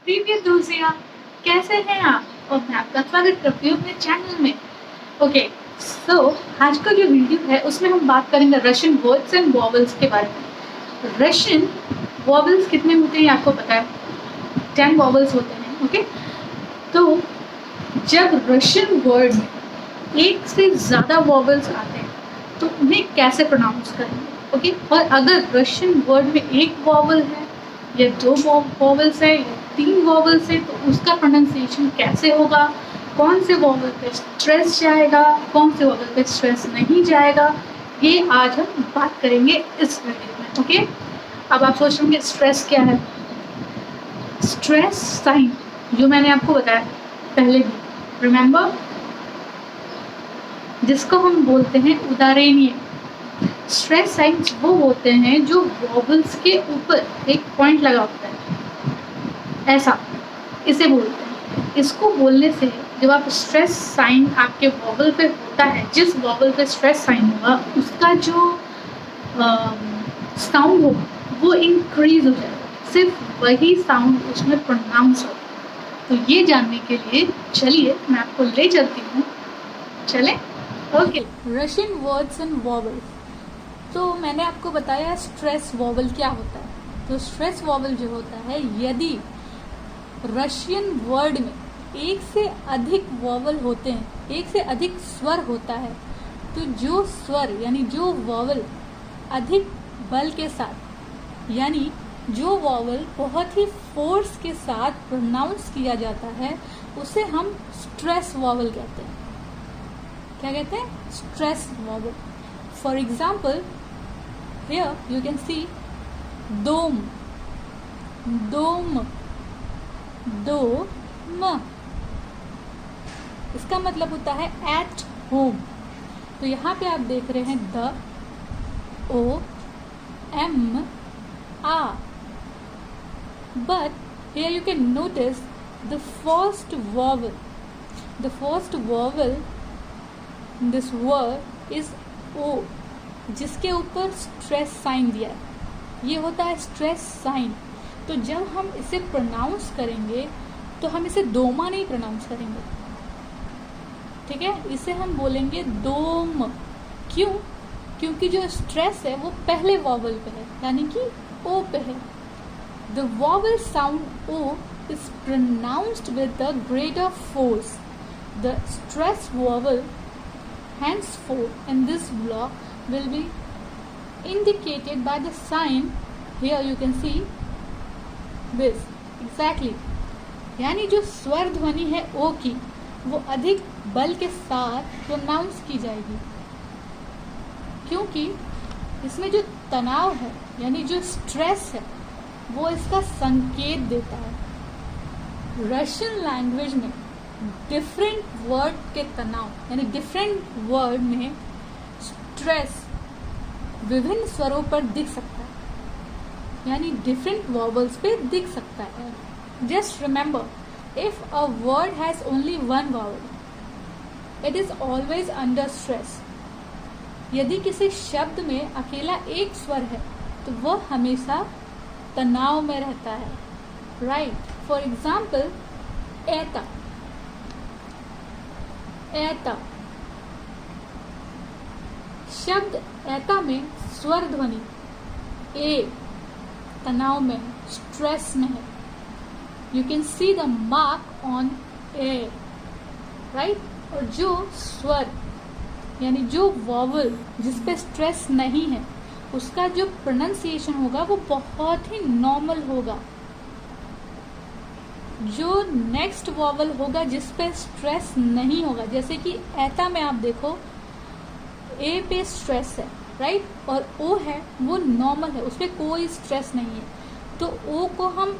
Previous दोस्तों, कैसे हैं आप? और मैं आपका स्वागत करती हूँ अपने चैनल में। ओके, सो आज का जो वीडियो है उसमें हम बात करेंगे रशियन वर्ड्स एंड वॉवल्स के बारे में। रशियन वॉवल्स कितने होते हैं आपको पता है? 10 वॉवल्स होते हैं। ओके, तो जब रशियन वर्ड में एक से ज़्यादा वॉवल्स आते हैं तो उन्हें कैसे प्रोनाउंस करेंगे? ओके, और अगर रशियन वर्ड में एक वॉवल है या दो वॉवल्स है या 3 वॉवल्स है तो उसका प्रोनाउंसिएशन कैसे होगा? कौन से वॉवल पे स्ट्रेस जाएगा, कौन से वॉवल पे स्ट्रेस नहीं जाएगा, ये आज हम बात करेंगे इस वीडियो में। ओके, अब आप सोच रहे होंगे स्ट्रेस क्या है? स्ट्रेस साइन जो मैंने आपको बताया पहले भी, रिमेंबर, जिसको हम बोलते हैं उदाहरणीय। स्ट्रेस साइंस वो होते हैं जो वॉवल्स के ऊपर एक पॉइंट लगा होता है, ऐसा इसे बोलते हैं। इसको बोलने से जब आप स्ट्रेस साइन आपके वॉवल पे होता है, जिस वॉवल पे स्ट्रेस साइन होगा उसका जो साउंड होगा वो इंक्रीज हो जाएगा, सिर्फ वही साउंड उसमें प्रोनाउंस होगा। तो ये जानने के लिए चलिए मैं आपको ले चलती हूँ, चले। Okay, Russian words and vowel. तो मैंने आपको बताया स्ट्रेस वॉवल क्या होता है। तो स्ट्रेस वॉवल जो होता है, यदि रशियन वर्ड में एक से अधिक वॉवल होते हैं, एक से अधिक स्वर होता है, तो जो स्वर यानी जो वॉवल अधिक बल के साथ, यानी जो वॉवल बहुत ही फोर्स के साथ प्रोनाउंस किया जाता है, उसे हम स्ट्रेस वॉवल कहते हैं। क्या कहते हैं? Stress vowel. For example, here you can see dome, dome, dome। इसका मतलब होता है at home। तो यहाँ पे आप देख रहे हैं द, ओ, एम, आ, but here you can notice the first vowel, the first vowel in this word is o, जिसके ऊपर स्ट्रेस साइन दिया है। ये होता है स्ट्रेस साइन। तो जब हम इसे प्रोनाउंस करेंगे तो हम इसे दोमा नहीं प्रोनाउंस करेंगे, ठीक है? इसे हम बोलेंगे दोम। क्यों? क्योंकि जो स्ट्रेस है वो पहले वॉवल पे है, यानी कि ओ पे है। The vowel sound O is pronounced with the greater force. The stress vowel henceforth in this block will be indicated by the sign, here you can see this exactly। यानी जो स्वर ध्वनि है ओ की, वो अधिक बल के साथ प्रोनाउंस की जाएगी, क्योंकि इसमें जो तनाव है यानी जो स्ट्रेस है वो इसका संकेत देता है। रशियन लैंग्वेज में डिफरेंट वर्ड के तनाव यानी डिफरेंट वर्ड में स्ट्रेस विभिन्न स्वरों पर दिख सकता है, यानी डिफरेंट वॉवल्स पे दिख सकता है। Just remember, if a word has only one vowel it is always under stress. यदि किसी शब्द में अकेला एक स्वर है तो वह हमेशा तनाव में रहता है, राइट? फॉर एग्जाम्पल, एता, ऐता शब्द ऐता में स्वर ध्वनि ए तनाव में है, स्ट्रेस में है। You can see the mark on A, right? और जो स्वर यानी जो वॉवल जिस पे स्ट्रेस नहीं है, उसका जो प्रोनाउंसिएशन होगा वो बहुत ही नॉर्मल होगा। जो नेक्स्ट वॉवल होगा जिस पे स्ट्रेस नहीं होगा, जैसे कि ऐता में आप देखो ए पे स्ट्रेस है, राइट? और ओ है वो नॉर्मल है, उस पर कोई स्ट्रेस नहीं है, तो ओ को हम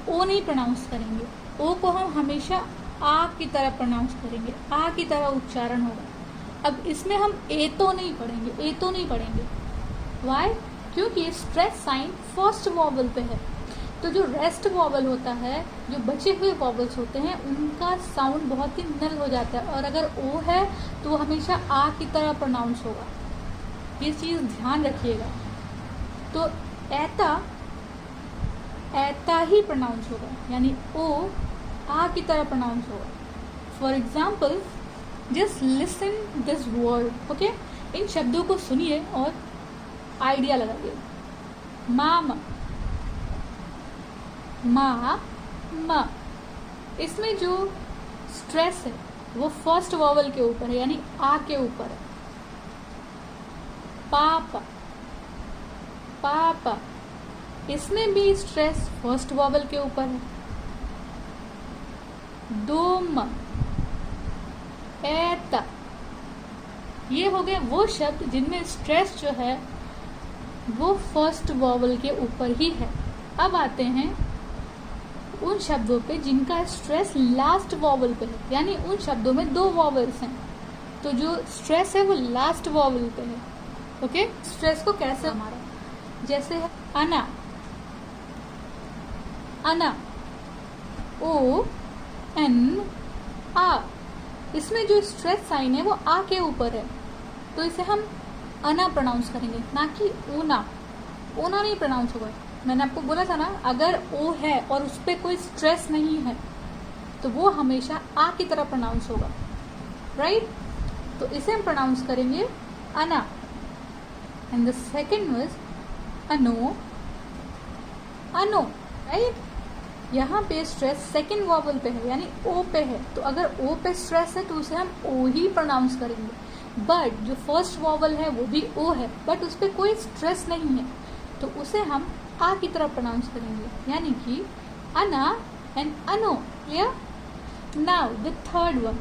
ओ नहीं प्रोनाउंस करेंगे, ओ को हम हमेशा आ की तरह प्रोनाउंस करेंगे, आ की तरह उच्चारण होगा। अब इसमें हम ए तो नहीं पढ़ेंगे, ए तो नहीं पढ़ेंगे। वाई? क्योंकि स्ट्रेस साइन फर्स्ट वॉवल पे है। तो जो रेस्ट वॉवल होता है, जो बचे हुए वॉवल्स होते हैं, उनका साउंड बहुत ही नल हो जाता है, और अगर ओ है तो वो हमेशा आ की तरह प्रोनाउंस होगा। ये चीज़ ध्यान रखिएगा। तो ऐता ऐता ही प्रोनाउंस होगा, यानी ओ आ की तरह प्रोनाउंस होगा। For example, just listen this word, okay. इन शब्दों को सुनिए और आइडिया लगाइए। मामा, मा, म, इसमें जो स्ट्रेस है वो फर्स्ट वॉवल के ऊपर है, यानी आ के ऊपर है। पापा, पापा, इसमें भी स्ट्रेस फर्स्ट वॉवल के ऊपर है। दोम, ऐता, ये हो गए वो शब्द जिनमें स्ट्रेस जो है वो फर्स्ट वॉवल के ऊपर ही है। अब आते हैं उन शब्दों पे जिनका स्ट्रेस लास्ट वॉवल पे है, यानी उन शब्दों में 2 वॉवल्स हैं, तो जो स्ट्रेस है वो लास्ट वॉवल पे है, ओके। स्ट्रेस को कैसे हमारा, जैसे है अना, अना, ओ एन आ, इसमें जो स्ट्रेस साइन है वो आ के ऊपर है, तो इसे हम अना प्रोनाउंस करेंगे, ना कि ओना। ओना नहीं प्रोनाउंस होगा। मैंने आपको बोला था ना, अगर ओ है और उस पर कोई स्ट्रेस नहीं है तो वो हमेशा आ की तरह प्रोनाउंस होगा, राइट। तो इसे हम प्रोनाउंस करेंगे अना। एंड द सेकेंड वाज अनो, अनो, राइट। यहाँ पे स्ट्रेस सेकेंड वॉवल पे है, यानी ओ पे है, तो अगर ओ पे स्ट्रेस है तो उसे हम ओ ही प्रोनाउंस करेंगे। बट जो फर्स्ट वॉवल है वो भी ओ है, बट उस पर कोई स्ट्रेस नहीं है, तो उसे हम आ की तरह प्रोनाउंस करेंगे, यानी कि अना एंड अनो। Clear? Now the third one,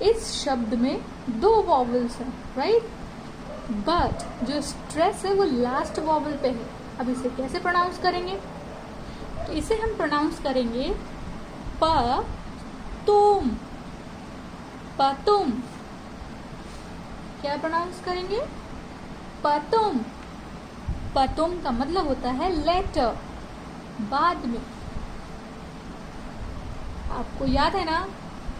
इस शब्द में 2 वॉवल्स हैं, राइट, बट जो स्ट्रेस है वो लास्ट वॉवल पे है। अब इसे कैसे प्रोनाउंस करेंगे? तो इसे हम प्रोनाउंस करेंगे प तुम, पतुम। क्या प्रोनाउंस करेंगे? पतुम। पतुम का मतलब होता है लेटर, बाद में। आपको याद है ना,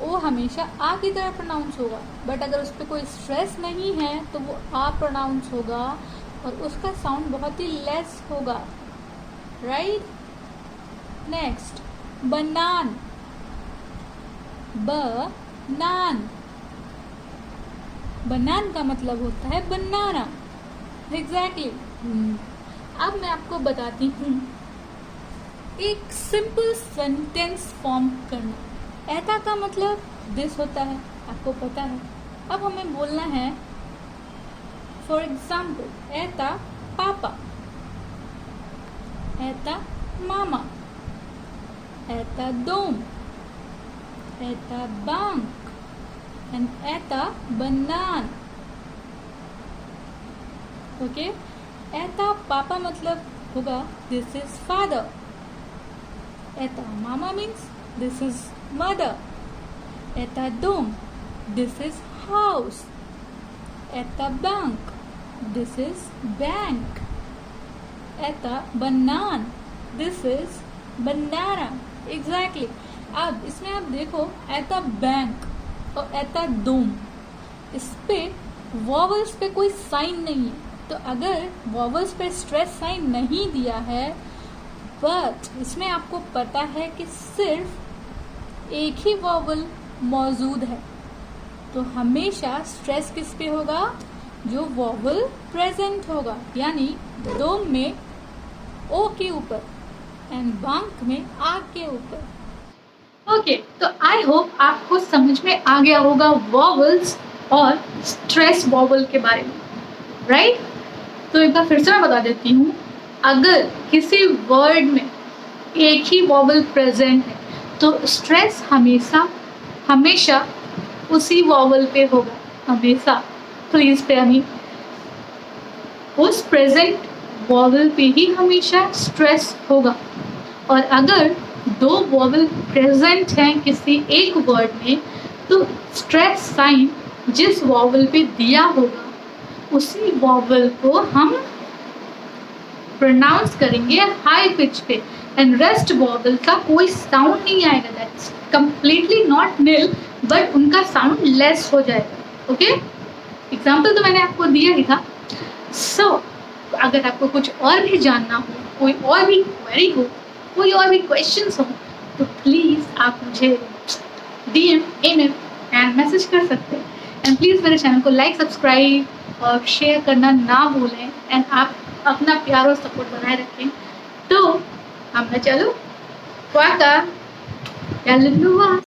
ओ हमेशा आ की तरह प्रोनाउंस होगा, बट अगर उस पर कोई स्ट्रेस नहीं है तो वो आ प्रोनाउंस होगा और उसका साउंड बहुत ही लेस होगा, राइट। नेक्स्ट, बनान, बनान। बनान का मतलब होता है बनाना, एग्जैक्टली। अब मैं आपको बताती हूँ एक सिंपल सेंटेंस फॉर्म करना। ऐता का मतलब दिस होता है, आपको पता है। अब हमें बोलना है, फॉर एग्जाम्पल, ऐता पापा, ऐता मामा, ऐता दोम, ऐता bank, and ऐता बनान, ओके। ऐता पापा मतलब होगा दिस इज फादर, ऐता मामा मीन्स दिस इज मदर, ऐता दोम दिस इज हाउस, ऐता बैंक दिस इज बैंक, ऐता बनान दिस इज बनाना, एग्जैक्टली। अब इसमें आप देखो, ऐता बैंक और ऐता दोम, इस पे वॉवल्स पे कोई साइन नहीं है, तो अगर वॉवल्स पे स्ट्रेस साइन नहीं दिया है, बट इसमें आपको पता है कि सिर्फ एक ही वॉवल मौजूद है, तो हमेशा स्ट्रेस किस पे होगा? जो वॉवल प्रेजेंट होगा, यानी दोम में ओ के ऊपर एंड बैंक में आ के ऊपर। ओके, तो आई होप आपको समझ में आ गया होगा वॉवल्स और स्ट्रेस वॉवल के बारे में, राइट। तो एक बार फिर से मैं बता देती हूँ, अगर किसी वर्ड में एक ही वॉवल प्रेजेंट है तो स्ट्रेस हमेशा उसी वॉवल पे होगा, हमेशा। तो इस पे यानी उस प्रेजेंट वॉवल पे ही हमेशा स्ट्रेस होगा। और अगर 2 वॉवल प्रेजेंट हैं किसी एक वर्ड में, तो स्ट्रेस साइन जिस वॉवल पे दिया होगा उसी वॉवल को हम प्रोनाउंस करेंगे हाई पिच पे, एंड रेस्ट वॉवल का कोई साउंड नहीं आएगा, that's completely not nil, but उनका साउंड लेस हो जाएगा, ओके। एग्जाम्पल तो मैंने आपको दिया ही था। सो अगर आपको कुछ और भी जानना हो, कोई और भी क्वेरी हो, कोई और भी क्वेश्चंस हो तो प्लीज़ आप मुझे DM, email एंड मैसेज कर सकते हैं। एंड प्लीज़ मेरे चैनल को लाइक, सब्सक्राइब और शेयर करना ना भूलें। एंड आप अपना प्यार और सपोर्ट बनाए रखें। तो हम ना चलो वाका या